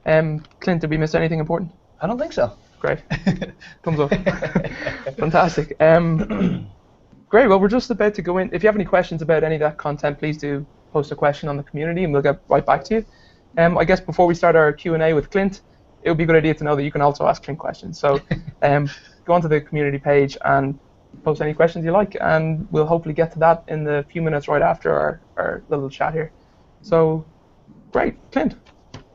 Clint, did we miss anything important? I don't think so. Great. Thumbs up. Fantastic. Great. Well, we're just about to go in. If you have any questions about any of that content, please do post a question on the community, and we'll get right back to you. I guess before we start our Q&A with Clint, it would be a good idea to know that you can also ask Clint questions. So go onto the community page and post any questions you like, and we'll hopefully get to that in the few minutes right after our little chat here. So, great. Clint,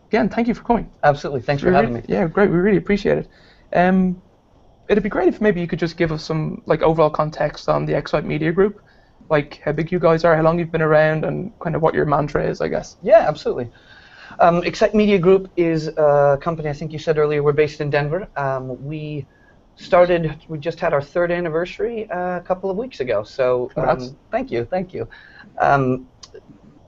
again, thank you for coming. Absolutely. Thanks for having me. Yeah, great. We really appreciate it. It'd be great if maybe you could just give us some overall context on the Xcite Media Group, like how big you guys are, how long you've been around, and kind of what your mantra is, I guess. Yeah, absolutely. Xcite Media Group is a company, I think you said earlier, we're based in Denver. We just had our 3rd anniversary a couple of weeks ago. So thank you.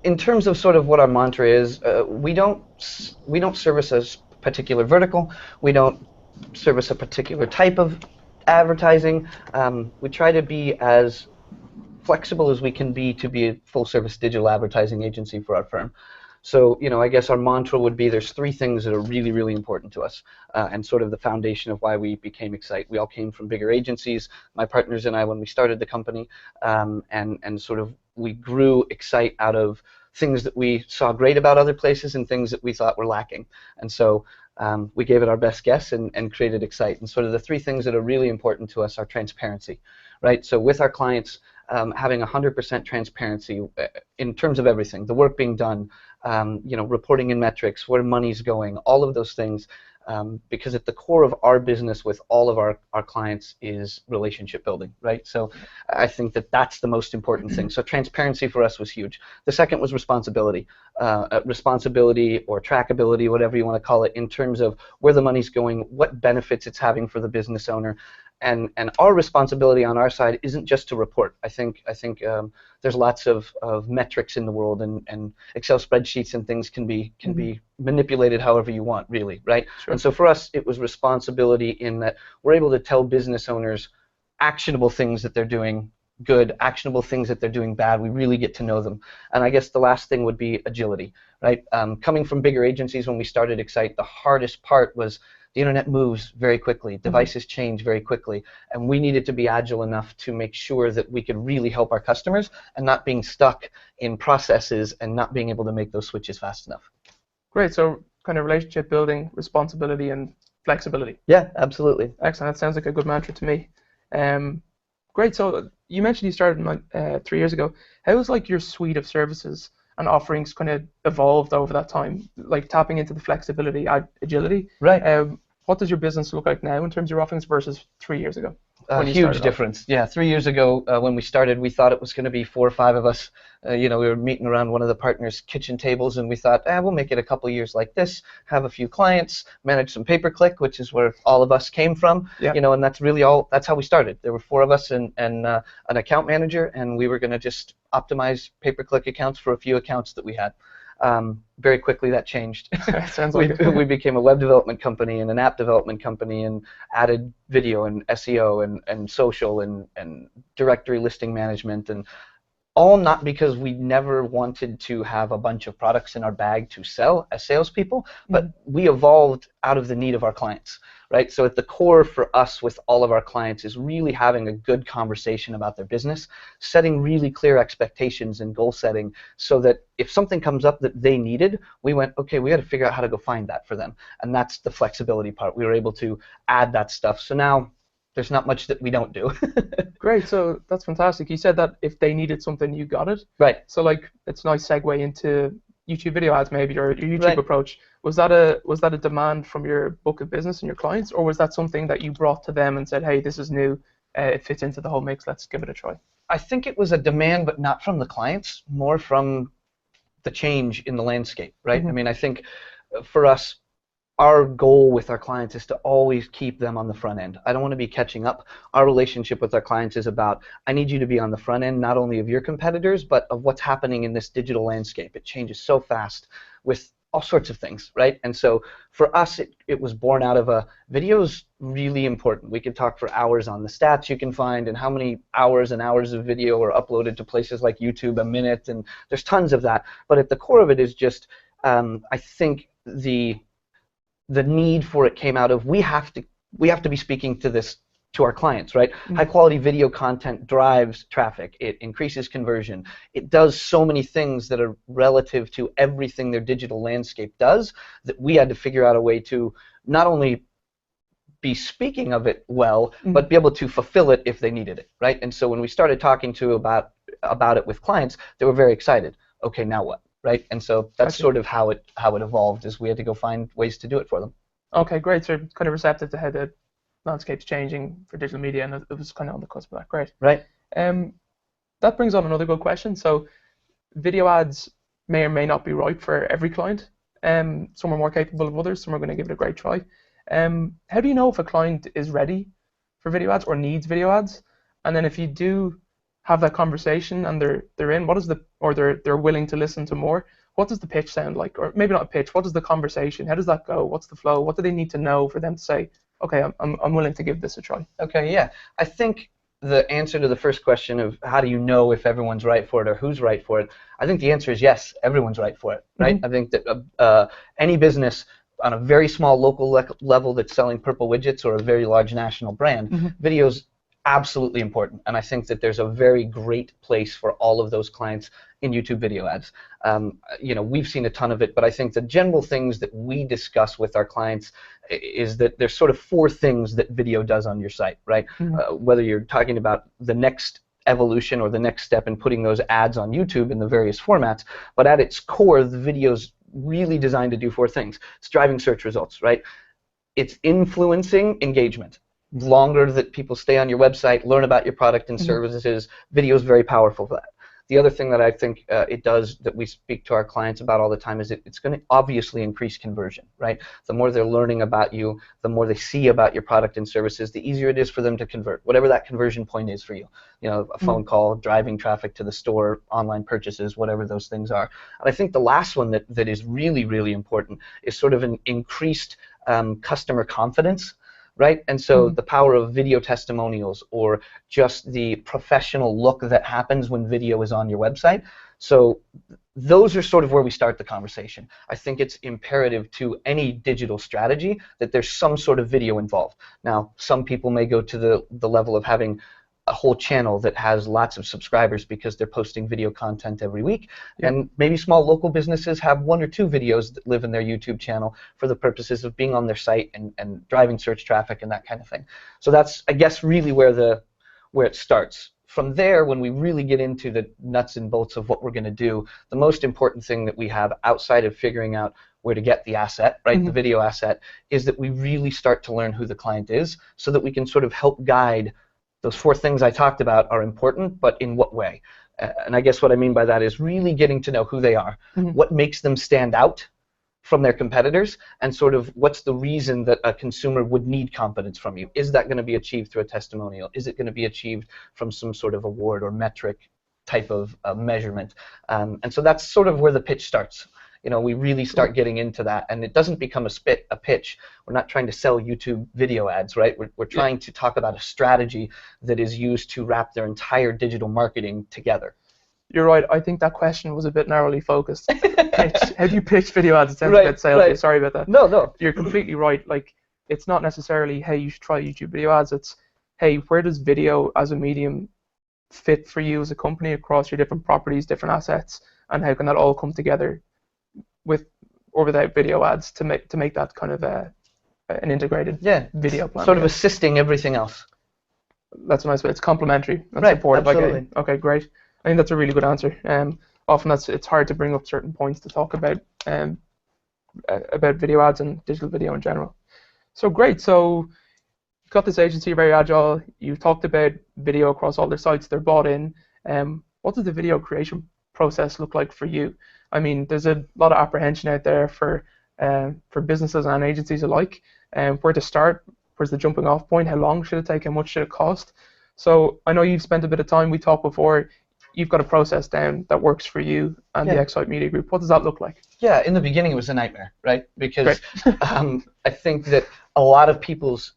In terms of sort of what our mantra is, we don't service a particular vertical. We don't service a particular type of advertising. We try to be as flexible as we can be to be a full-service digital advertising agency for our firm. So, I guess our mantra would be there's 3 things that are really, really important to us, and sort of the foundation of why we became Xcite. We all came from bigger agencies, my partners and I, when we started the company, and sort of we grew Xcite out of things that we saw great about other places and things that we thought were lacking. And so we gave it our best guess and created Xcite. And sort of the 3 things that are really important to us are transparency, right? So with our clients, having 100% transparency in terms of everything, the work being done, reporting in metrics, where money's going, all of those things, because at the core of our business with all of our clients is relationship building, right? So I think that that's the most important thing. So transparency for us was huge. The second was responsibility. Responsibility or trackability, whatever you want to call it, in terms of where the money's going, what benefits it's having for the business owner. And our responsibility on our side isn't just to report. I think there's lots of metrics in the world, and Excel spreadsheets and things can be manipulated however you want, really, right? Sure. And so for us, it was responsibility in that we're able to tell business owners actionable things that they're doing good, actionable things that they're doing bad. We really get to know them. And I guess the last thing would be agility, right? Coming from bigger agencies when we started Xcite, the hardest part was the internet moves very quickly, devices change very quickly, and we needed to be agile enough to make sure that we could really help our customers and not being stuck in processes and not being able to make those switches fast enough. Great. So kind of relationship building, responsibility, and flexibility. Yeah, absolutely. Excellent. That sounds like a good mantra to me. Great. So you mentioned you started 3 years ago. How has your suite of services and offerings kind of evolved over that time, tapping into the flexibility, agility? Right. What does your business look like now in terms of your offerings versus 3 years ago? A huge difference. Yeah, 3 years ago when we started, we thought it was going to be 4 or 5 of us. We were meeting around one of the partners' kitchen tables, and we thought, we'll make it a couple years like this, have a few clients, manage some pay-per-click, which is where all of us came from. Yeah. And that's really all. That's how we started. There were 4 of us and an account manager, and we were going to just optimize pay-per-click accounts for a few accounts that we had. Very quickly that changed. Sounds like we became a web development company and an app development company and added video and SEO and social and directory listing management, and all not because we never wanted to have a bunch of products in our bag to sell as salespeople, but we evolved out of the need of our clients, right? So at the core for us with all of our clients is really having a good conversation about their business, setting really clear expectations and goal setting so that if something comes up that they needed, we went, okay, we got to figure out how to go find that for them. And that's the flexibility part. We were able to add that stuff. So now there's not much that we don't do. Great. So that's fantastic. You said that if they needed something, you got it. Right. So it's a nice segue into YouTube video ads, maybe, or your YouTube Right. approach. Was that a demand from your book of business and your clients, or was that something that you brought to them and said, hey, this is new, it fits into the whole mix, let's give it a try? I think it was a demand, but not from the clients, more from the change in the landscape, right? I mean, I think for us, our goal with our clients is to always keep them on the front end. I don't want to be catching up. Our relationship with our clients is about, I need you to be on the front end, not only of your competitors, but of what's happening in this digital landscape. It changes so fast with all sorts of things, right? And so for us, it was born out of a video's really important. We could talk for hours on the stats you can find and how many hours and hours of video are uploaded to places like YouTube a minute, and there's tons of that. But at the core of it is just, I think the need for it came out of we have to be speaking to our clients, right? High quality video content drives traffic. It increases conversion. It does so many things that are relative to everything their digital landscape does, that we had to figure out a way to not only be speaking of it well, but be able to fulfill it if they needed it, right? And so when we started talking about it with clients, they were very excited. Okay, now what, right? And so that's sort of how it evolved, is we had to go find ways to do it for them. Okay, great. So kind of receptive to how the landscape's changing for digital media, and it was kind of on the cusp of that. Great. Right. That brings on another good question. So video ads may or may not be right for every client. Some are more capable of others. Some are going to give it a great try. How do you know if a client is ready for video ads or needs video ads? And then if you do have that conversation and they're in, they're willing to listen to more, what does the pitch sound like? Or maybe not a pitch, what is the conversation? How does that go? What's the flow? What do they need to know for them to say, okay, I'm willing to give this a try? Okay, yeah. I think the answer to the first question of how do you know if everyone's right for it or who's right for it, I think the answer is yes, everyone's right for it, right? I think that any business on a very small local level that's selling purple widgets or a very large national brand, video's absolutely important. And I think that there's a very great place for all of those clients in YouTube video ads. We've seen a ton of it, but I think the general things that we discuss with our clients is that there's sort of 4 things that video does on your site, right? Whether you're talking about the next evolution or the next step in putting those ads on YouTube in the various formats, but at its core, the video's really designed to do 4 things. It's driving search results, right? It's influencing engagement. The longer that people stay on your website, learn about your product and services, video is very powerful for that. The other thing that I think it does that we speak to our clients about all the time is it's going to obviously increase conversion, right? The more they're learning about you, the more they see about your product and services, the easier it is for them to convert, whatever that conversion point is for you. A phone call, driving traffic to the store, online purchases, whatever those things are. And I think the last one that is really, really important is sort of an increased customer confidence. Right? And so the power of video testimonials, or just the professional look that happens when video is on your website. So those are sort of where we start the conversation. I think it's imperative to any digital strategy that there's some sort of video involved. Now, some people may go to the level of having a whole channel that has lots of subscribers because they're posting video content every week. And maybe small local businesses have 1 or 2 videos that live in their YouTube channel for the purposes of being on their site and driving search traffic and that kind of thing. So that's, I guess, really where it starts. From there, when we really get into the nuts and bolts of what we're going to do, the most important thing that we have outside of figuring out where to get the asset, right, the video asset, is that we really start to learn who the client is so that we can sort of help guide. Those 4 things I talked about are important, but in what way? And I guess what I mean by that is really getting to know who they are, what makes them stand out from their competitors, and sort of what's the reason that a consumer would need confidence from you. Is that going to be achieved through a testimonial? Is it going to be achieved from some sort of award or metric type of measurement? And so that's sort of where the pitch starts. We really start getting into that, and it doesn't become a pitch. We're not trying to sell YouTube video ads, right? We're trying to talk about a strategy that is used to wrap their entire digital marketing together. You're right. I think that question was a bit narrowly focused. Pitch. How do you pitch video ads? It sounds a bit salesy. Right. Sorry about that. No. You're completely right. Like, it's not necessarily, hey, you should try YouTube video ads. It's, hey, where does video as a medium fit for you as a company across your different properties, different assets, and how can that all come together with or without video ads to make that kind of an integrated video plan. Sort of assisting everything else. That's a nice way. It's complementary. That's right, supportive. absolutely. Okay, great. I think that's a really good answer. Often it's hard to bring up certain points to talk about video ads and digital video in general. So great. So you've got this agency, very agile. You've talked about video across all their sites. They're bought in. What does the video creation process look like for you? I mean, there's a lot of apprehension out there for businesses and agencies alike. Where to start? Where's the jumping off point? How long should it take? How much should it cost? So I know you've spent a bit of time. We talked before. You've got a process down that works for you and the Xcite Media Group. What does that look like? Yeah, in the beginning it was a nightmare, right? Because I think that a lot of people's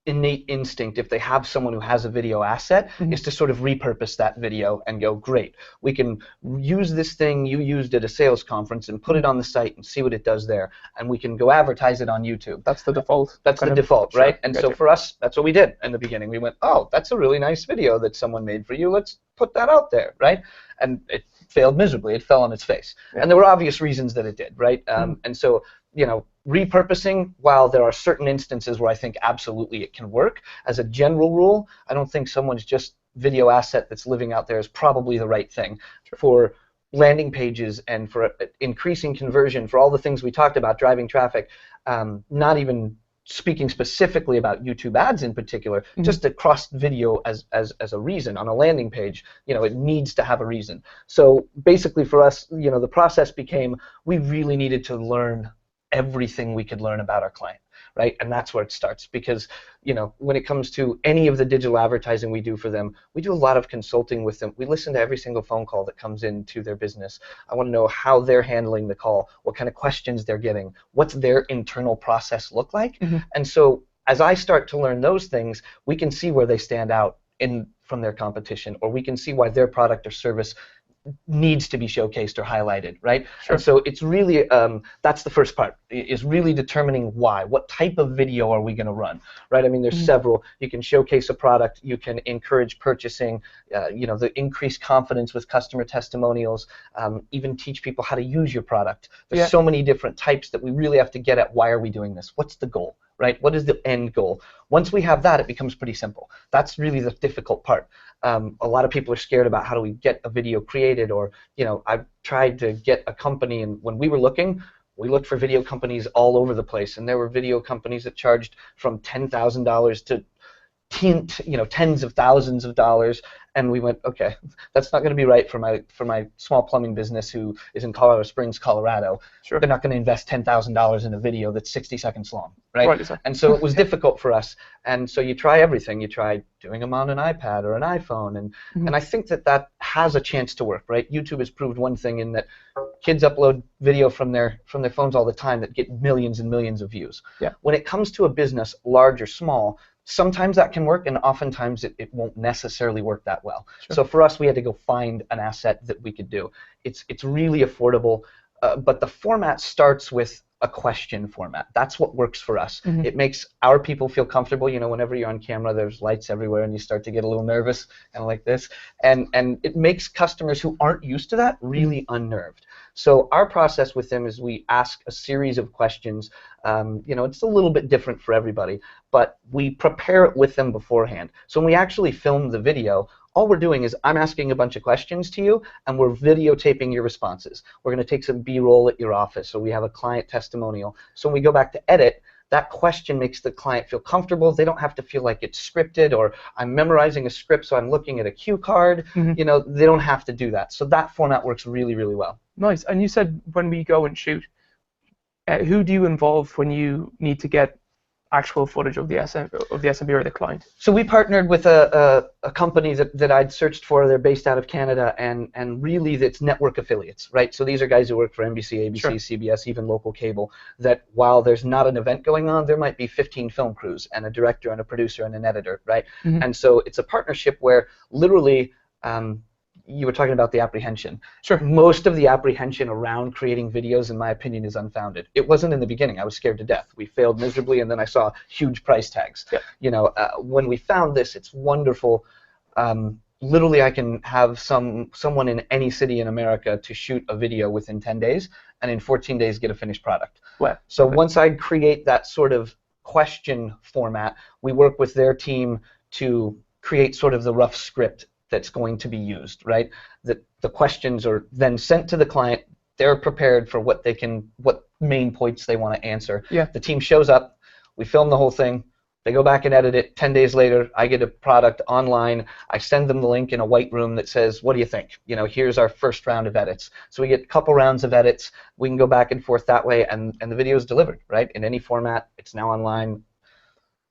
innate instinct, if they have someone who has a video asset, is to sort of repurpose that video and go, great, we can use this thing you used at a sales conference and put it on the site and see what it does there, and we can go advertise it on YouTube. That's the default. That's the default, right? And so for us, that's what we did in the beginning. We went, oh, that's a really nice video that someone made for you. Let's put that out there, right? And it failed miserably. It fell on its face. And there were obvious reasons that it did, right? And so, you know, repurposing, while there are certain instances where I think absolutely it can work, as a general rule, I don't think someone's just video asset that's living out there is probably the right thing for landing pages and for increasing conversion, for all the things we talked about, driving traffic, not even speaking specifically about YouTube ads in particular, just across video as a reason on a landing page. You know, it needs to have a reason. So basically for us, you know, the process became we really needed to learn everything we could learn about our client, right? And that's where it starts, because, you know, when it comes to any of the digital advertising we do for them, we do a lot of consulting with them. We listen to every single phone call that comes into their business. I want to know how they're handling the call, what kind of questions they're getting, what's their internal process look like. And so as I start to learn those things, we can see where they stand out from their competition, or we can see why their product or service needs to be showcased or highlighted, right? And so it's really, that's the first part, is really determining why. What type of video are we going to run, right? I mean, there's several. You can showcase a product. You can encourage purchasing, you know, the increased confidence with customer testimonials, even teach people how to use your product. There's so many different types that we really have to get at why are we doing this? What's the goal, right? What is the end goal? Once we have that, it becomes pretty simple. That's really the difficult part. A lot of people are scared about how do we get a video created, or, you know, I've tried to get a company, and when we were looking, we looked for video companies all over the place, and there were video companies that charged from $10,000 to tens of thousands of dollars, and we went, okay, that's not going to be right for my small plumbing business who is in Colorado Springs, Colorado. They're not going to invest $10,000 in a video that's 60 seconds long, right? And so it was difficult for us, and so you try everything. You try doing them on an iPad or an iPhone, and I think that has a chance to work, right? YouTube has proved one thing in that kids upload video from their phones all the time that get millions and millions of views. When it comes to a business, large or small, sometimes that can work, and oftentimes it won't necessarily work that well. So for us, we had to go find an asset that we could do. It's really affordable, but the format starts with a question format. That's what works for us. It makes our people feel comfortable. You know, whenever you're on camera, there's lights everywhere, and you start to get a little nervous, kind of like this, and it makes customers who aren't used to that really unnerved. So our process with them is we ask a series of questions. You know, it's a little bit different for everybody, but we prepare it with them beforehand. So when we actually film the video, all we're doing is I'm asking a bunch of questions to you, and we're videotaping your responses. We're going to take some B-roll at your office, so we have a client testimonial. So when we go back to edit, that question makes the client feel comfortable. They don't have to feel like it's scripted, or I'm memorizing a script, so I'm looking at a cue card. You know, they don't have to do that. So that format works really, really well. Nice. And you said when we go and shoot, who do you involve when you need to get actual footage of the SMB or the client? So we partnered with a company that I'd searched for. They're based out of Canada, and really it's network affiliates, right? So these are guys who work for NBC, ABC, CBS, even local cable, that while there's not an event going on, there might be 15 film crews and a director and a producer and an editor, right? And so it's a partnership where literally you were talking about the apprehension. Most of the apprehension around creating videos, in my opinion, is unfounded. It wasn't in the beginning. I was scared to death. We failed miserably, and then I saw huge price tags. You know, when we found this, it's wonderful. Literally, I can have someone in any city in America to shoot a video within 10 days, and in 14 days get a finished product. So once I create that sort of question format, we work with their team to create sort of the rough script that's going to be used, right? The questions are then sent to the client. They're prepared for what main points they want to answer. The team shows up. We film the whole thing. They go back and edit it. 10 days later, I get a product online. I send them the link in a white room that says, what do you think? You know, here's our first round of edits. So we get a couple rounds of edits. We can go back and forth that way, and the video is delivered, right? In any format. It's now online.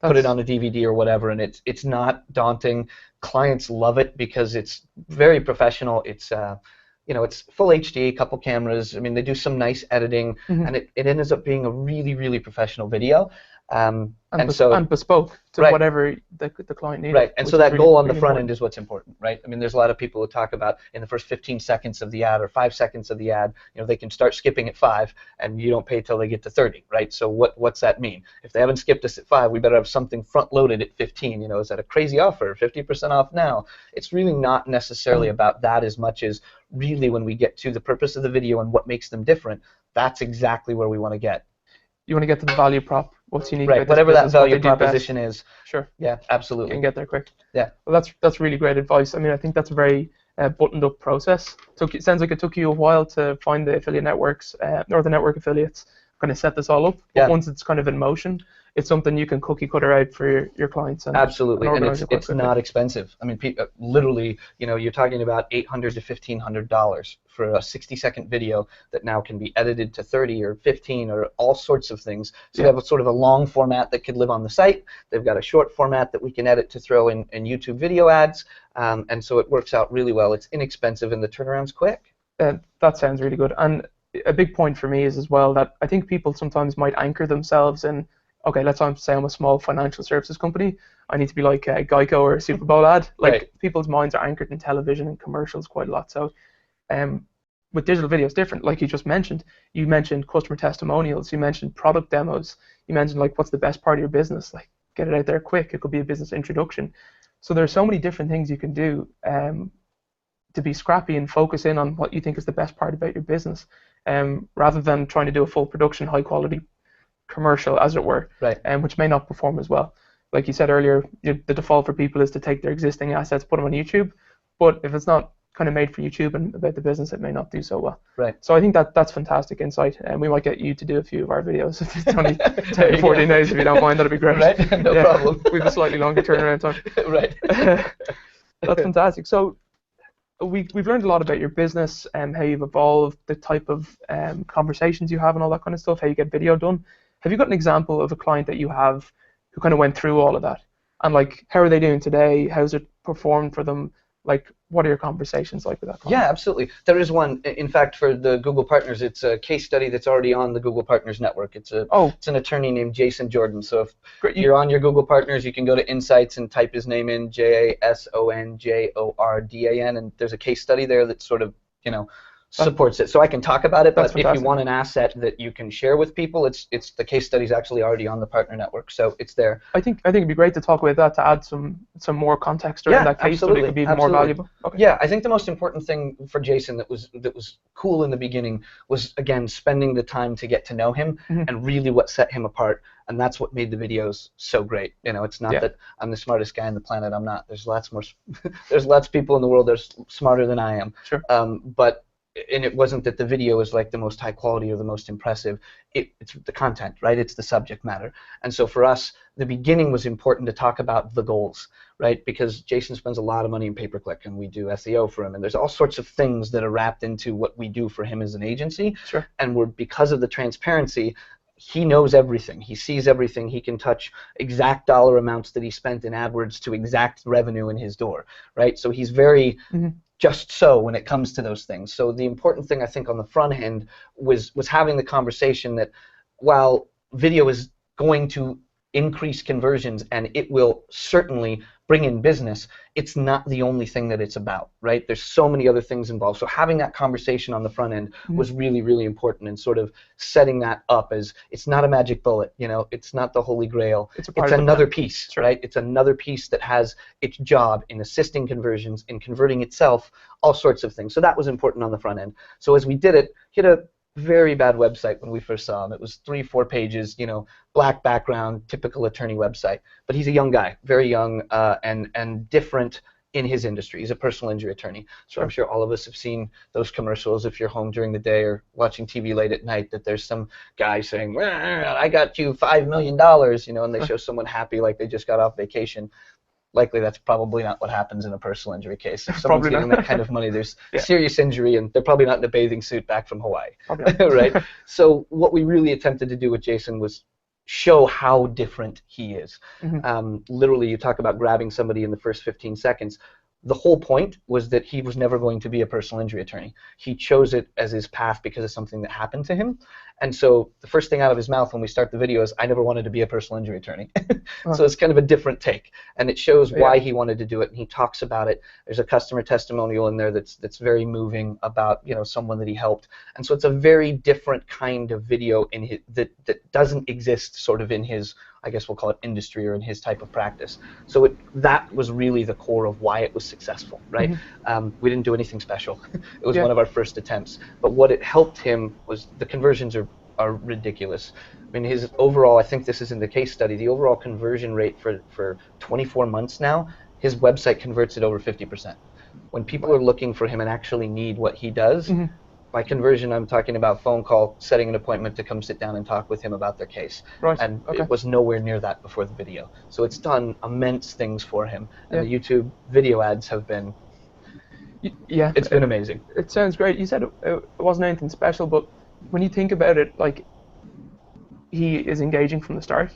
Put it on a DVD or whatever, and it's not daunting. Clients love it because it's very professional. It's you know, it's full HD, couple cameras. I mean, they do some nice editing, and it ends up being a really, really professional video. And bespoke to right. whatever the client needs. Right, and so that goal on the front end is what's important, right? I mean, there's a lot of people who talk about in the first 15 seconds of the ad or 5 seconds of the ad, they can start skipping at 5, and you don't pay till they get to 30, right? So what's that mean? If they haven't skipped us at 5, we better have something front-loaded at 15. Is that a crazy offer, 50% off now? It's really not necessarily about that as much as really when we get to the purpose of the video and what makes them different, that's exactly where we want to get. You want to get to the value prop, what's unique right, about whatever this business, that value proposition is. Sure. Yeah, absolutely. You can get there quick. Yeah. Well, that's really great advice. I mean, I think that's a very buttoned up process. It sounds like it took you a while to find the affiliate networks or the network affiliates, kind of set this all up. But yeah. once it's kind of in motion, it's something you can cookie cutter out for your clients. Absolutely, and it's not expensive. I mean, literally, you're talking about $800 to $1,500 for a 60-second video that now can be edited to 30 or 15 or all sorts of things. So you have a sort of a long format that could live on the site. They've got a short format that we can edit to throw in YouTube video ads, and so it works out really well. It's inexpensive and the turnaround's quick. That sounds really good. And a big point for me is as well that I think people sometimes might anchor themselves in, okay, let's say I'm a small financial services company. I need to be like a Geico or a Super Bowl ad. Like right. People's minds are anchored in television and commercials quite a lot. So with digital video, it's different. Like you mentioned customer testimonials. You mentioned product demos. You mentioned like what's the best part of your business. Like get it out there quick. It could be a business introduction. So there's so many different things you can do to be scrappy and focus in on what you think is the best part about your business, rather than trying to do a full production, high quality commercial, as it were, right. Which may not perform as well. Like you said earlier, the default for people is to take their existing assets, put them on YouTube, but if it's not kind of made for YouTube and about the business, it may not do so well. Right. So I think that's fantastic insight, and we might get you to do a few of our videos. If it's only 10 to 14 days, if you don't mind, that'd be great. Right, no problem. We have a slightly longer turnaround time. Right. That's fantastic. So we've learned a lot about your business and how you've evolved, the type of conversations you have and all that kind of stuff, how you get video done. Have you got an example of a client that you have who kind of went through all of that? And like, how are they doing today? How's it performed for them? Like, what are your conversations like with that client? Yeah, absolutely. There is one. In fact, for the Google Partners, it's a case study that's already on the Google Partners network. It's an attorney named Jason Jordan. So if you're on your Google Partners, you can go to Insights and type his name in, JASONJORDAN, and there's a case study there that sort of, supports it. So I can talk about it, but if you want an asset that you can share with people, it's the case study's actually already on the partner network, so it's there. I think it'd be great to talk about that to add some more context around that case study. It could be more valuable. Okay. Yeah, I think the most important thing for Jason that was cool in the beginning was, again, spending the time to get to know him, and really what set him apart. And that's what made the videos so great. It's not that I'm the smartest guy on the planet. I'm not. There's lots of people in the world that are smarter than I am. Sure. And it wasn't that the video is like the most high quality or the most impressive. It's the content, right? It's the subject matter. And so for us, the beginning was important to talk about the goals, right? Because Jason spends a lot of money in pay-per-click, and we do SEO for him, and there's all sorts of things that are wrapped into what we do for him as an agency. Sure. And because of the transparency, he knows everything. He sees everything. He can touch exact dollar amounts that he spent in AdWords to exact revenue in his door, right? So he's very just so when it comes to those things. So the important thing, I think, on the front end was having the conversation that while video is going to increase conversions and it will certainly bring in business, it's not the only thing that it's about, right? There's so many other things involved. So having that conversation on the front end was really, really important, and sort of setting that up as it's not a magic bullet, it's not the holy grail. It's another piece, right? It's another piece that has its job in assisting conversions, in converting itself, all sorts of things. So that was important on the front end. So as we did it, he had a very bad website when we first saw him. It was 3-4 pages, black background, typical attorney website. But he's a young guy, very young, and different in his industry. He's a personal injury attorney. So I'm sure all of us have seen those commercials if you're home during the day or watching TV late at night, that there's some guy saying, I got you $5 million, and they show someone happy like they just got off vacation. Likely that's probably not what happens in a personal injury case. If someone's getting that kind of money, there's serious injury, and they're probably not in a bathing suit back from Hawaii, right? So what we really attempted to do with Jason was show how different he is. Literally, you talk about grabbing somebody in the first 15 seconds. The whole point was that he was never going to be a personal injury attorney. He chose it as his path because of something that happened to him, And so the first thing out of his mouth when we start the video is, I never wanted to be a personal injury attorney. So it's kind of a different take. And it shows why he wanted to do it, and he talks about it. There's a customer testimonial in there that's very moving about, you know, someone that he helped. And so it's a very different kind of video in his, that doesn't exist sort of in his, I guess we'll call it industry, or in his type of practice. So that was really the core of why it was successful, right? We didn't do anything special. It was one of our first attempts. But what it helped him was the conversions are ridiculous. I mean, his overall, I think this is in the case study, the overall conversion rate for 24 months now, his website converts at over 50%. When people are looking for him and actually need what he does, by conversion, I'm talking about phone call, setting an appointment to come sit down and talk with him about their case. And it was nowhere near that before the video. So it's done immense things for him. And the YouTube video ads have been, it's been amazing. It sounds great. You said it wasn't anything special, but when you think about it, like, he is engaging from the start.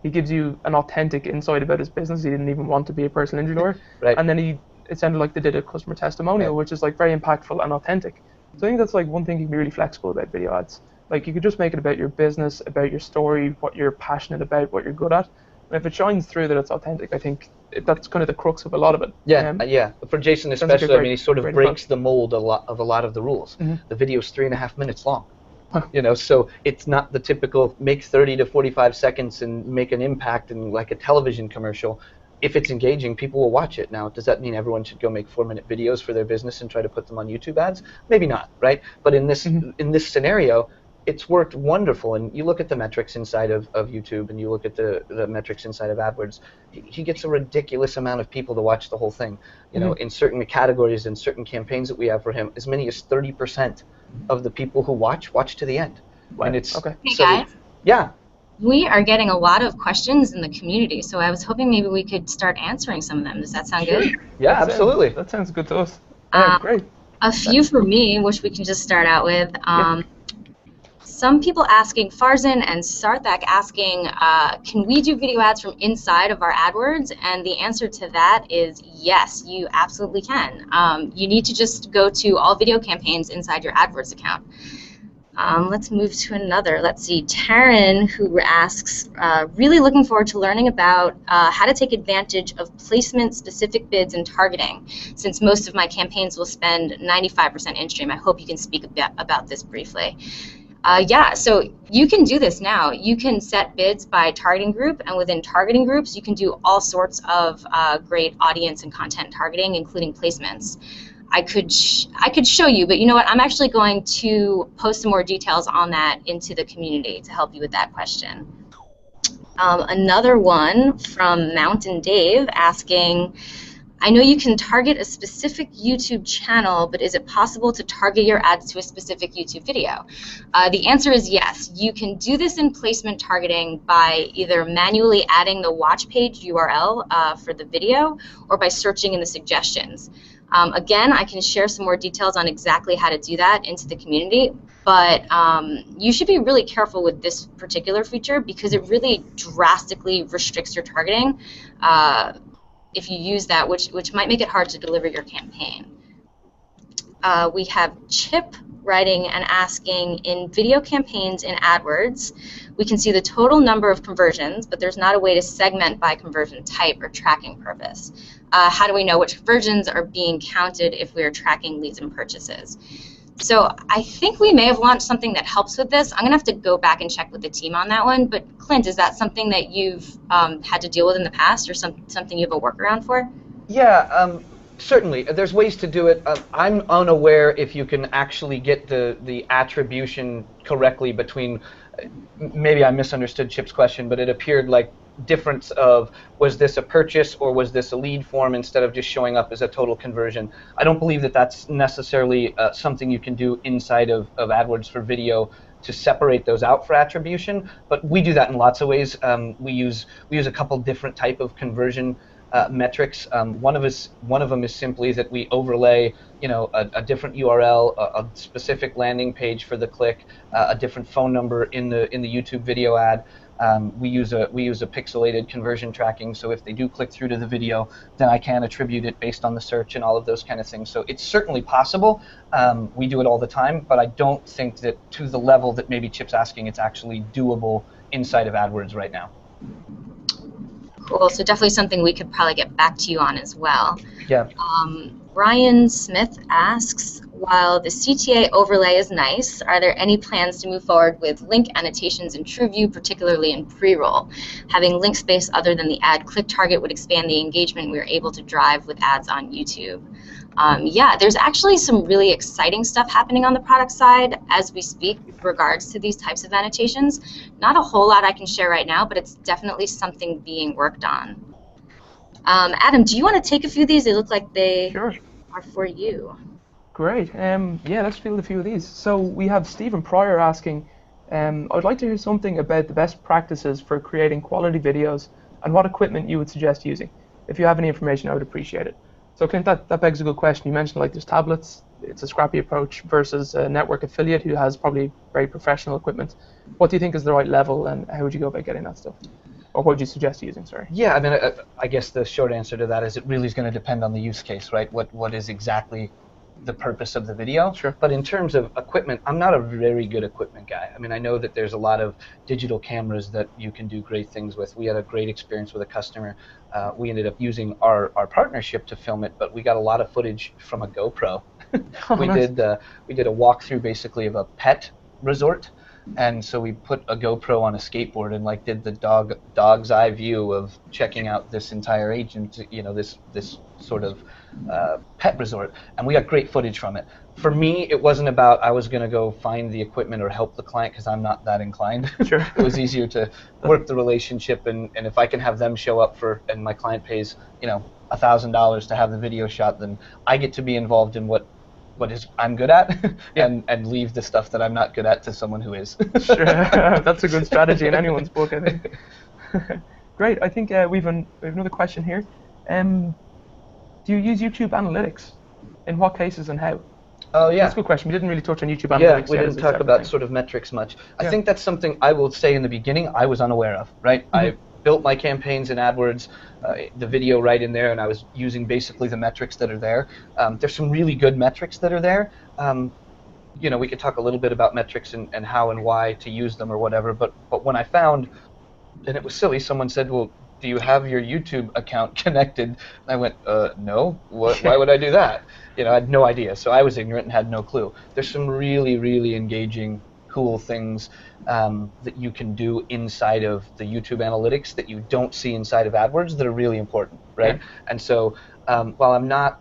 He gives you an authentic insight about his business. He didn't even want to be a personal injury lawyer. And then it sounded like they did a customer testimonial, which is like very impactful and authentic. So I think that's like one thing you can be really flexible about video ads. Like, you could just make it about your business, about your story, what you're passionate about, what you're good at. And if it shines through that it's authentic, I think that's kind of the crux of a lot of it. For Jason especially, like I mean, he sort of breaks the mold of a lot of the rules. The video's 3.5 minutes long. You know, so it's not the typical make 30 to 45 seconds and make an impact in like a television commercial. If it's engaging, people will watch it. Now, does that mean everyone should go make 4-minute videos for their business and try to put them on YouTube ads? Maybe not, right? But in this scenario, it's worked wonderful. And you look at the metrics inside of YouTube, and you look at the metrics inside of AdWords, he gets a ridiculous amount of people to watch the whole thing. You know, in certain categories and certain campaigns that we have for him, as many as 30% of the people who watch to the end. And it's Hey guys. We are getting a lot of questions in the community, so I was hoping maybe we could start answering some of them. Does that sound good? Yeah, absolutely. That sounds good to us. Great. A few for me, which we can just start out with. Some people asking, Farzan and Sarthak asking, can we do video ads from inside of our AdWords? And the answer to that is yes, you absolutely can. You need to just go to all video campaigns inside your AdWords account. Let's move to another. Let's see, Taryn, who asks, really looking forward to learning about how to take advantage of placement-specific bids and targeting, since most of my campaigns will spend 95% in-stream. I hope you can speak a bit about this briefly. Yeah, so you can do this now. You can set bids by targeting group, and within targeting groups, you can do all sorts of great audience and content targeting, including placements. I could show you, but you know what? I'm actually going to post some more details on that into the community to help you with that question. Another one from Mountain Dave asking, I know you can target a specific YouTube channel, but is it possible to target your ads to a specific YouTube video? The answer is yes. You can do this in placement targeting by either manually adding the watch page URL for the video, or by searching in the suggestions. Again, I can share some more details on exactly how to do that into the community, but you should be really careful with this particular feature because it really drastically restricts your targeting if you use that, which might make it hard to deliver your campaign. We have Chip writing and asking, in video campaigns in AdWords, we can see the total number of conversions, but there's not a way to segment by conversion type or tracking purpose. How do we know which conversions are being counted if we are tracking leads and purchases? So I think we may have launched something that helps with this. I'm going to have to go back and check with the team on that one. But Clint, is that something that you've had to deal with in the past, or something you have a workaround for? Yeah, certainly. There's ways to do it. I'm unaware if you can actually get the attribution correctly between, maybe I misunderstood Chip's question, but it appeared like difference of, was this a purchase or was this a lead form, instead of just showing up as a total conversion. I don't believe that that's necessarily something you can do inside of AdWords for video to separate those out for attribution, but we do that in lots of ways. We use a couple different type of conversion metrics. One of them is simply that we overlay, a different URL, a specific landing page for the click, a different phone number in the YouTube video ad. We use a pixelated conversion tracking, so if they do click through to the video, then I can attribute it based on the search and all of those kind of things. So it's certainly possible. We do it all the time, but I don't think that to the level that maybe Chip's asking, it's actually doable inside of AdWords right now. Cool. So definitely something we could probably get back to you on as well. Yeah. Brian Smith asks, while the CTA overlay is nice, are there any plans to move forward with link annotations in TrueView, particularly in pre-roll? Having link space other than the ad click target would expand the engagement we are able to drive with ads on YouTube. Yeah, there's actually some really exciting stuff happening on the product side as we speak with regards to these types of annotations. Not a whole lot I can share right now, but it's definitely something being worked on. Adam, do you want to take a few of these? They look like they are for you. Great. Yeah, let's field a few of these. So we have Stephen Pryor asking, I'd like to hear something about the best practices for creating quality videos and what equipment you would suggest using. If you have any information, I would appreciate it. So Clint, that begs a good question. You mentioned like there's tablets, it's a scrappy approach versus a network affiliate who has probably very professional equipment. What do you think is the right level, and how would you go about getting that stuff? Or what would you suggest using, sorry? Yeah, I mean, I guess the short answer to that is it really is going to depend on the use case, right? What is exactly the purpose of the video? Sure. But in terms of equipment, I'm not a very good equipment guy. I mean, I know that there's a lot of digital cameras that you can do great things with. We had a great experience with a customer. We ended up using our partnership to film it, but we got a lot of footage from a GoPro. We did a walkthrough basically of a pet resort. And so we put a GoPro on a skateboard and like did the dog's eye view of checking out this entire agent, this sort of pet resort, and we got great footage from it. For me, it wasn't about I was going to go find the equipment or help the client because I'm not that inclined. Sure. It was easier to work the relationship, and if I can have them show up and my client pays $1,000 to have the video shot, then I get to be involved in what I'm good at, and leave the stuff that I'm not good at to someone who is. Sure, that's a good strategy in anyone's book, I think. Great, I think we have another question here. Do you use YouTube Analytics? In what cases and how? Oh yeah, that's a good question. We didn't really touch on YouTube Analytics. Yeah, we didn't talk about sort of metrics much. I think that's something I will say in the beginning I was unaware of. Right, I built my campaigns in AdWords, the video right in there, and I was using basically the metrics that are there. There's some really good metrics that are there. We could talk a little bit about metrics and how and why to use them or whatever, but when I found, and it was silly, someone said, well, do you have your YouTube account connected? And I went, no, why would I do that? I had no idea, so I was ignorant and had no clue. There's some really, really engaging, cool things that you can do inside of the YouTube analytics that you don't see inside of AdWords that are really important, right? Yeah. And so while I'm not,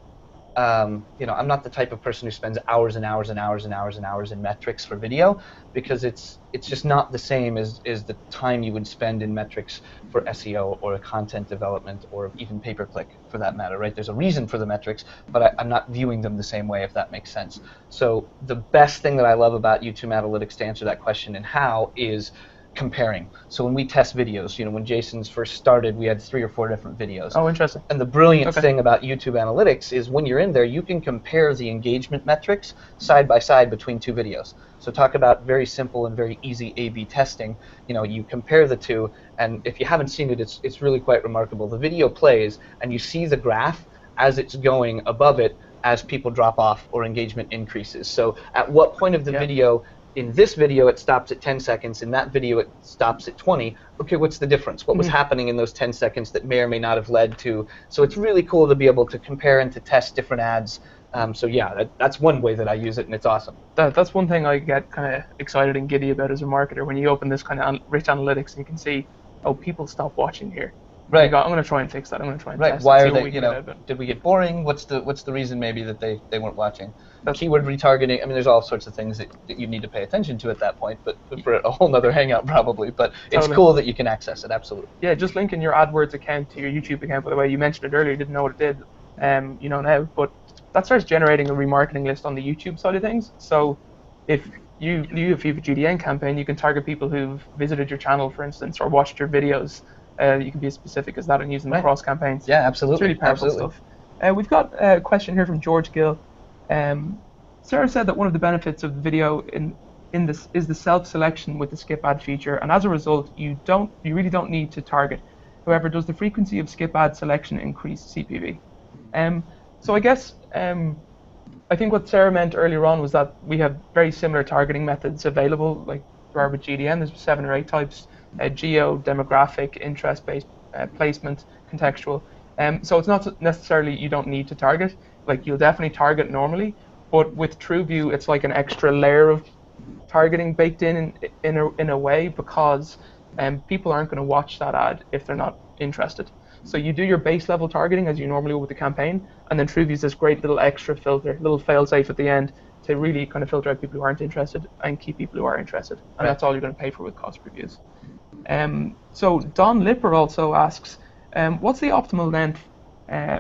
I'm not the type of person who spends hours and hours and hours and hours and hours in metrics for video, because it's just not the same as the time you would spend in metrics for SEO or content development or even pay-per-click for that matter, right? There's a reason for the metrics, but I'm not viewing them the same way, if that makes sense. So the best thing that I love about YouTube Analytics, to answer that question and how, is comparing. So when we test videos, when Jason's first started, we had 3 or 4 different videos. Oh, interesting. And the brilliant thing about YouTube Analytics is when you're in there, you can compare the engagement metrics side by side between 2 videos. So talk about very simple and very easy A/B testing. You compare the two, and if you haven't seen it, it's really quite remarkable. The video plays, and you see the graph as it's going above it as people drop off or engagement increases. So at what point of the video, in this video it stops at 10 seconds, in that video it stops at 20. Okay, what's the difference? What was happening in those 10 seconds that may or may not have led to? So it's really cool to be able to compare and to test different ads. So yeah, that's one way that I use it, and it's awesome. That's one thing I get kind of excited and giddy about as a marketer, when you open this kind of rich analytics and you can see, oh, people stop watching here. Right. I'm going to try and fix that. I'm going to try and test. Why are they? Did we get boring? What's the reason maybe that they weren't watching? Keyword retargeting. I mean, there's all sorts of things that you need to pay attention to at that point, but for a whole nother hangout probably. But it's cool that you can access it. Absolutely. Yeah, just linking your AdWords account to your YouTube account. By the way, you mentioned it earlier. You didn't know what it did. Now, but that starts generating a remarketing list on the YouTube side of things. So if you have a GDN campaign, you can target people who've visited your channel, for instance, or watched your videos you can be as specific as that and use them Right. across campaigns. Yeah, absolutely. It's really powerful Absolutely. stuff. We've got a question here from George Gill. Sarah said that one of the benefits of the video in this is the self-selection with the skip ad feature, and as a result, you really don't need to target. However, does the frequency of skip ad selection increase CPV? So I guess I think what Sarah meant earlier on was that we have very similar targeting methods available, like there are with GDN. There's 7 or 8 types: geo, demographic, interest-based, placement, contextual. So it's not necessarily you don't need to target. Like you'll definitely target normally, but with TrueView, it's like an extra layer of targeting baked in a way, because people aren't going to watch that ad if they're not interested. So you do your base level targeting as you normally would with the campaign, and then TrueView is this great little extra filter, little fail-safe at the end to really kind of filter out people who aren't interested and keep people who are interested. And that's all you're going to pay for with cost reviews. So Don Lipper also asks, what's the optimal length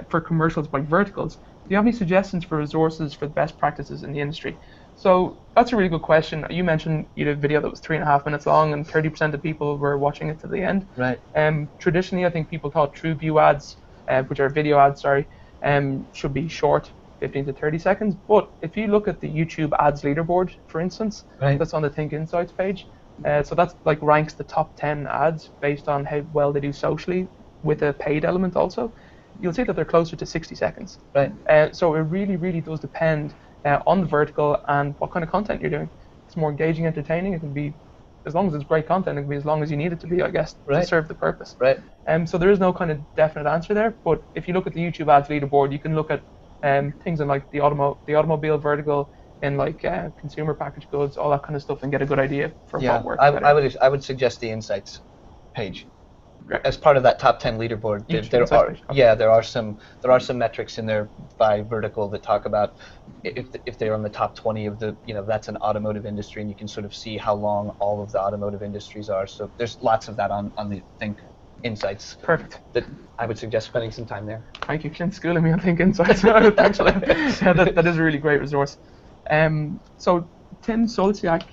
for commercials by verticals? Do you have any suggestions for resources for the best practices in the industry? So that's a really good question. You mentioned you did a video that was 3.5 minutes long and 30% of people were watching it to the end. Right. Traditionally, I think people thought TrueView ads, which are video ads, should be short, 15 to 30 seconds. But if you look at the YouTube ads leaderboard, for instance, that's on the Think Insights page. So that's like ranks the top 10 ads based on how well they do socially with a paid element also. You'll see that they're closer to 60 seconds. Right. So it really, really does depend on the vertical and what kind of content you're doing. If it's more engaging, entertaining, it can be, as long as it's great content, it can be as long as you need it to be, I guess, to serve the purpose. Right. So there is no kind of definite answer there, but if you look at the YouTube ads leaderboard, you can look at things in like the automobile vertical, in like consumer packaged goods, all that kind of stuff, and get a good idea for what works better. I would suggest the Insights page. Great. As part of that top 10 leaderboard, there are some metrics in there by vertical that talk about if they're on the top 20 of the, that's an automotive industry, and you can sort of see how long all of the automotive industries are. So there's lots of that on the Think Insights. Perfect. That I would suggest spending some time there. Thank you, Clint, schooling me on Think Insights. Thanks for that. Yeah, that is a really great resource. So Tim Soltiak,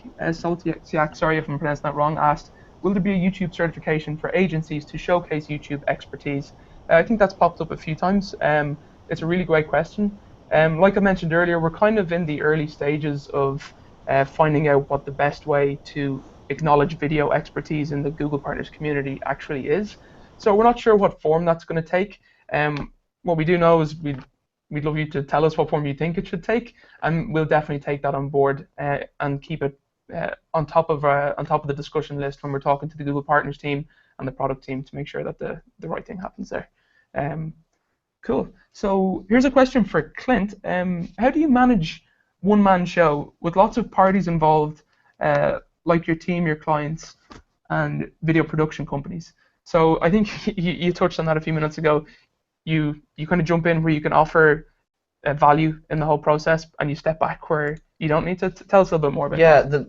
sorry if I'm pronouncing that wrong, asked, will there be a YouTube certification for agencies to showcase YouTube expertise? I think that's popped up a few times. It's a really great question. Like I mentioned earlier, we're kind of in the early stages of finding out what the best way to acknowledge video expertise in the Google Partners community actually is. So we're not sure what form that's going to take. What we do know is we'd love you to tell us what form you think it should take, and we'll definitely take that on board and keep it on top of the discussion list when we're talking to the Google Partners team and the product team to make sure that the right thing happens there. Cool. So here's a question for Clint. How do you manage one-man show with lots of parties involved, like your team, your clients, and video production companies? So I think you touched on that a few minutes ago. You kind of jump in where you can offer value in the whole process, and you step back where you don't need to. Tell us a little bit more about that.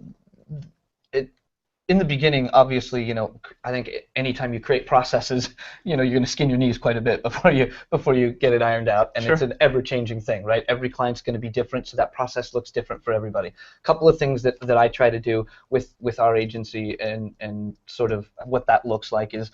In the beginning, obviously, I think anytime you create processes, you're going to skin your knees quite a bit before you get it ironed out, and It's an ever-changing thing, right? Every client's going to be different, so that process looks different for everybody. A couple of things that I try to do with our agency and sort of what that looks like is,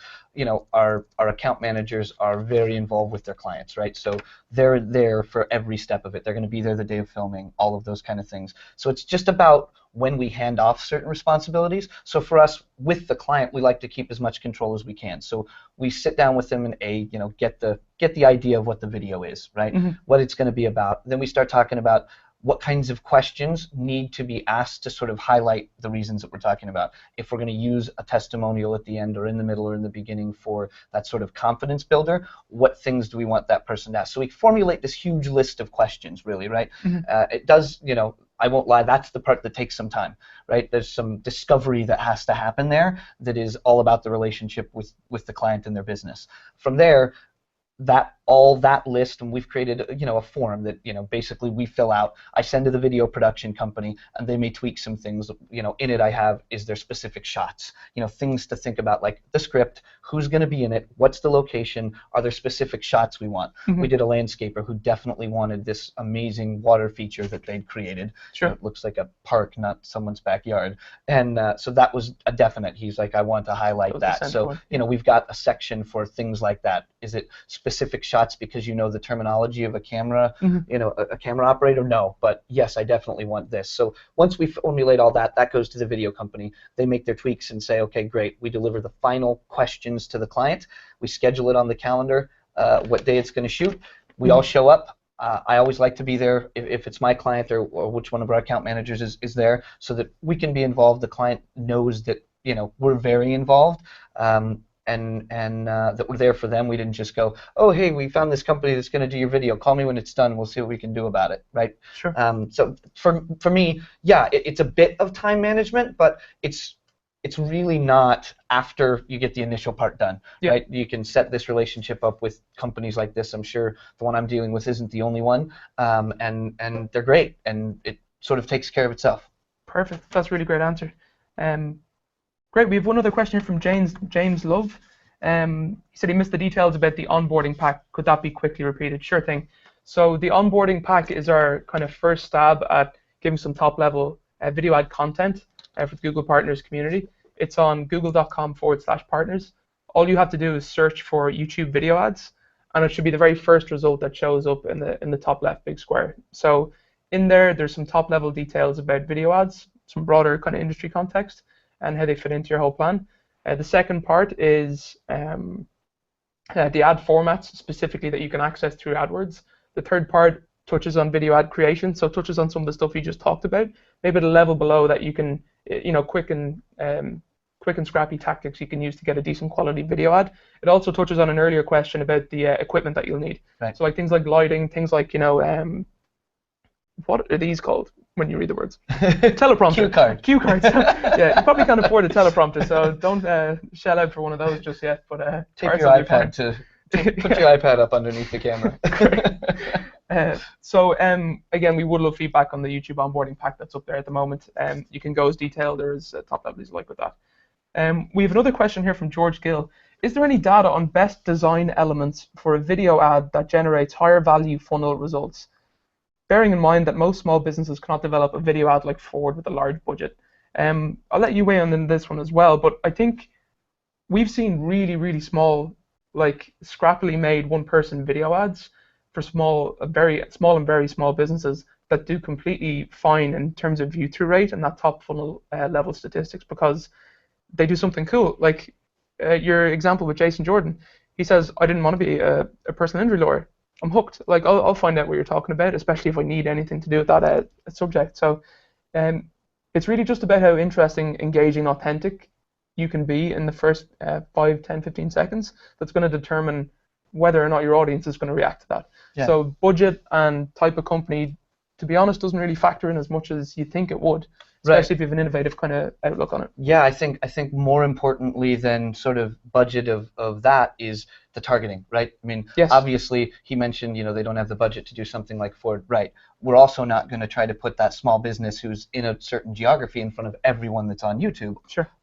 our account managers are very involved with their clients, right? So they're there for every step of it. They're going to be there the day of filming, all of those kind of things. So it's just about when we hand off certain responsibilities. So for us, with the client, we like to keep as much control as we can. So we sit down with them and get the idea of what the video is, right? Mm-hmm. What it's going to be about. Then we start talking about what kinds of questions need to be asked to sort of highlight the reasons that we're talking about. If we're going to use a testimonial at the end or in the middle or in the beginning for that sort of confidence builder, what things do we want that person to ask? So we formulate this huge list of questions, really, right? Mm-hmm. It does, I won't lie, that's the part that takes some time, right? There's some discovery that has to happen there that is all about the relationship with the client and their business. From there, that all that list, and we've created a form that basically we fill out. I send to the video production company, and they may tweak some things. In it I have, is there specific shots, things to think about, like the script, who's going to be in it, what's the location, are there specific shots we want. We did a landscaper who definitely wanted this amazing water feature that they'd created. Sure. It looks like a park, not someone's backyard, and so that was a definite. He's like, I want to highlight that. So we've got a section for things like that. Is it specific shots because the terminology of a camera, a camera operator? No, but yes, I definitely want this. So once we formulate all that, that goes to the video company. They make their tweaks and say, okay, great. We deliver the final questions to the client. We schedule it on the calendar, what day it's going to shoot. We all show up. I always like to be there if it's my client or which one of our account managers is there, so that we can be involved. The client knows that we're very involved, and that we're there for them. We didn't just go, oh hey, we found this company that's going to do your video. Call me when it's done. We'll see what we can do about it, right? Sure. So for me, yeah, it's a bit of time management, but it's really not after you get the initial part done, right? You can set this relationship up with companies like this. I'm sure the one I'm dealing with isn't the only one, and they're great, and it sort of takes care of itself. Perfect. That's a really great answer. Great. We have one other question here from James Love. He said he missed the details about the onboarding pack. Could that be quickly repeated? Sure thing. So the onboarding pack is our kind of first stab at giving some top-level video ad content for the Google Partners community. It's on google.com/partners. All you have to do is search for YouTube video ads, and it should be the very first result that shows up in the top left big square. So in there's some top-level details about video ads, some broader kind of industry context, and how they fit into your whole plan. The second part is the ad formats specifically that you can access through AdWords. The third part touches on video ad creation, so touches on some of the stuff you just talked about, maybe at a level below that you can, quick and scrappy tactics you can use to get a decent quality video ad. It also touches on an earlier question about the equipment that you'll need. Right. So like things like lighting, things like, what are these called when you read the words? Teleprompter. Cue cards. Yeah, you probably can't afford a teleprompter, so don't shell out for one of those just yet. But take your iPad put your iPad up underneath the camera. So again, we would love feedback on the YouTube onboarding pack that's up there at the moment. You can go as detailed or as top level as you like with that. We have another question here from George Gill. Is there any data on best design elements for a video ad that generates higher value funnel results? Bearing in mind that most small businesses cannot develop a video ad like Ford with a large budget. I'll let you weigh in on this one as well, but I think we've seen really, really small, like scrappily made one-person video ads for very small businesses that do completely fine in terms of view-through rate and that top funnel level statistics, because they do something cool. Like your example with Jason Jordan, he says, I didn't want to be a personal injury lawyer. I'm hooked. Like I'll find out what you're talking about, especially if I need anything to do with that subject. So it's really just about how interesting, engaging, authentic you can be in the first 5, 10, 15 seconds. That's going to determine whether or not your audience is going to react to that. Yeah. So budget and type of company, to be honest, doesn't really factor in as much as you think it would, especially if you have an innovative kind of outlook on it. Yeah, I think more importantly than sort of budget of that is the targeting, right? I mean, yes. Obviously he mentioned, they don't have the budget to do something like Ford, right? We're also not going to try to put that small business who's in a certain geography in front of everyone that's on YouTube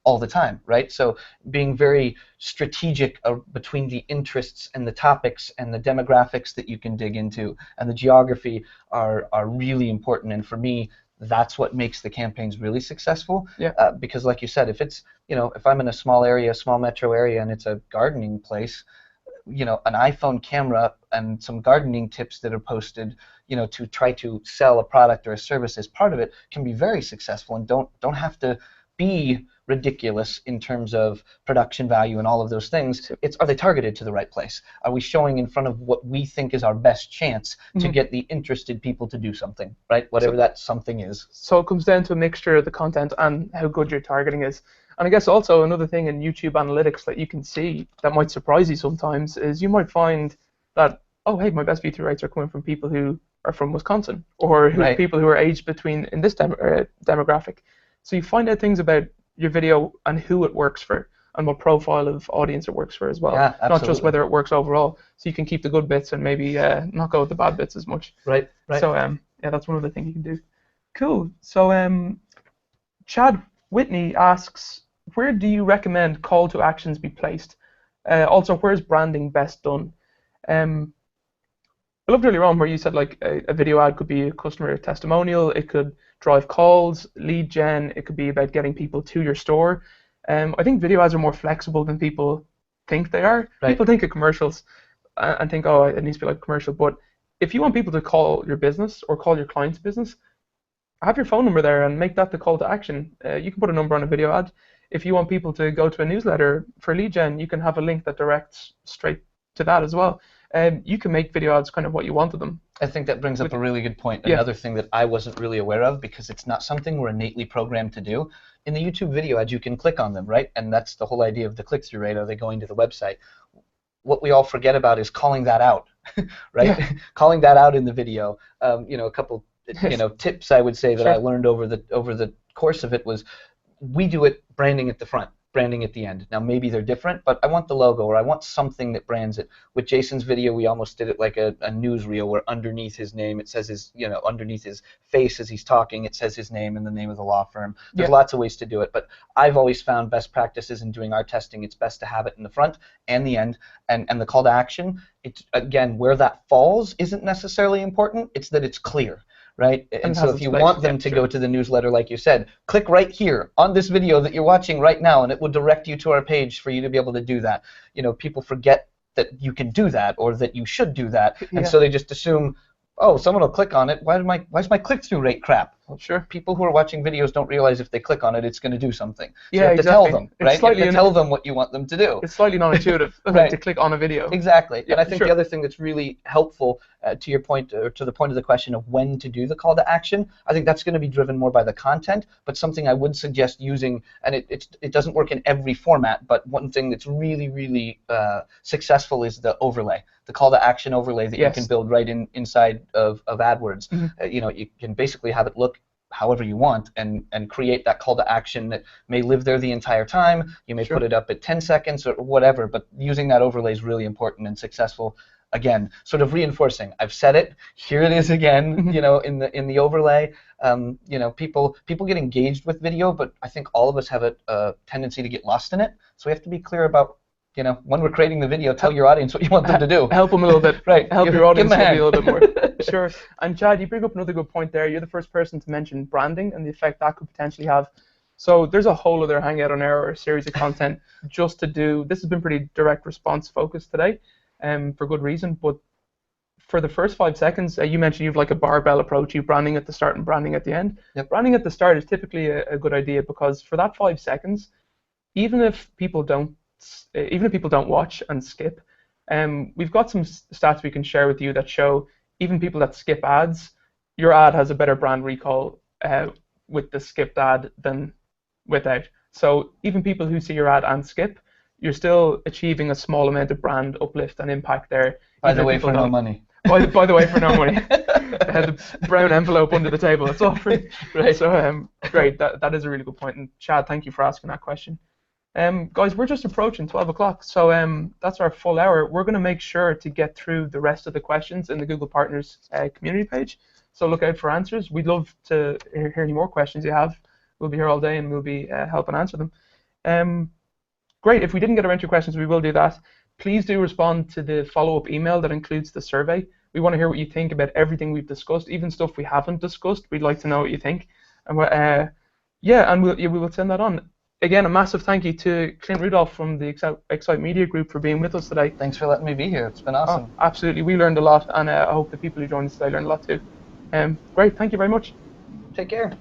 all the time, right? So being very strategic between the interests and the topics and the demographics that you can dig into and the geography are really important. And for me, that's what makes the campaigns really successful. Yeah. Because like you said, if it's, if I'm in a small area, small metro area, and it's a gardening place, an iPhone camera and some gardening tips that are posted, to try to sell a product or a service as part of it can be very successful and don't have to be ridiculous in terms of production value and all of those things. Are they targeted to the right place? Are we showing in front of what we think is our best chance to get the interested people to do something, right? Whatever that something is. So it comes down to a mixture of the content and how good your targeting is. And I guess also another thing in YouTube analytics that you can see that might surprise you sometimes is you might find that, oh, hey, my best view-through rates are coming from people who are from Wisconsin, or people who are aged between in this demographic. So you find out things about your video and who it works for. and what profile of audience it works for as well. Yeah, not just whether it works overall. So you can keep the good bits and maybe not go with the bad bits as much. Right. So yeah, that's one of the things you can do. Cool. So Chad Whitney asks, where do you recommend call to actions be placed? Also, where's branding best done? I loved earlier on where you said like a video ad could be a customer testimonial, it could drive calls, lead gen, it could be about getting people to your store. I think video ads are more flexible than people think they are. Right. People think of commercials and think, oh, it needs to be like a commercial. But if you want people to call your business or call your client's business, have your phone number there and make that the call to action. You can put a number on a video ad. If you want people to go to a newsletter for lead gen, you can have a link that directs straight to that as well. You can make video ads kind of what you wanted them. I think that brings up a really good point. Another thing that I wasn't really aware of, because it's not something we're innately programmed to do. In the YouTube video ads, you can click on them, right? And that's the whole idea of the click-through rate. Are they going to the website? What we all forget about is calling that out, right? Yeah. Calling that out in the video. A couple, tips I would say that Sure. I learned over the course of it was, we do it branding at the front, branding at the end. Now maybe they're different, but I want the logo, or I want something that brands it. With Jason's video, we almost did it like a newsreel, where underneath his name it says his, underneath his face as he's talking, it says his name and the name of the law firm. There's lots of ways to do it, but I've always found best practices in doing our testing. It's best to have it in the front and the end, and the call to action. It's again, where that falls isn't necessarily important. It's that it's clear. Right? And so if you want them to go to the newsletter, like you said, click right here on this video that you're watching right now, and it will direct you to our page for you to be able to do that. People forget that you can do that, or that you should do that, and so they just assume, oh, someone will click on it. Why's my click-through rate crap? Well, sure. People who are watching videos don't realize if they click on it, it's going to do something. So you have to tell them, right? You have to tell them what you want them to do. It's slightly non-intuitive to click on a video. Exactly. And I think the other thing that's really helpful, to your point, or to the point of the question of when to do the call to action, I think that's going to be driven more by the content, but something I would suggest using, and it doesn't work in every format, but one thing that's really, really successful is the overlay, the call to action overlay that you can build right inside of AdWords. Mm-hmm. You can basically have it look however you want, and create that call to action that may live there the entire time. You may put it up at 10 seconds or whatever, but using that overlay is really important and successful. Again, sort of reinforcing. I've said it. Here it is again. In the overlay. People get engaged with video, but I think all of us have a tendency to get lost in it. So we have to be clear about, when we're creating the video, tell your audience what you want them to do. Help them a little bit. Right. Help your audience maybe a little bit more. Sure. And Chad, you bring up another good point there. You're the first person to mention branding and the effect that could potentially have. So there's a whole other Hangout on Air, or a series of content just to do. This has been pretty direct response focused today, for good reason. But for the first 5 seconds, you mentioned you've like a barbell approach. You branding at the start and branding at the end. Yep. Branding at the start is typically a good idea, because for that 5 seconds, even if people don't watch and skip, we've got some stats we can share with you that show even people that skip ads, your ad has a better brand recall with the skipped ad than without. So even people who see your ad and skip, you're still achieving a small amount of brand uplift and impact there. By the way, for no money. By the way, for no money. The brown envelope under the table, it's all free. Right. So great, that is a really good point. And Chad, thank you for asking that question. Guys, we're just approaching 12 o'clock, so that's our full hour. We're going to make sure to get through the rest of the questions in the Google Partners community page, so look out for answers. We'd love to hear any more questions you have. We'll be here all day and we'll be helping answer them. Great, if we didn't get around to your questions, we will do that. Please do respond to the follow-up email that includes the survey. We want to hear what you think about everything we've discussed, even stuff we haven't discussed. We'd like to know what you think. And we will send that on. Again, a massive thank you to Klint Rudolph from the Xcite Media Group for being with us today. Thanks for letting me be here. It's been awesome. Oh, absolutely. We learned a lot, and I hope the people who joined us today learned a lot too. Great. Thank you very much. Take care.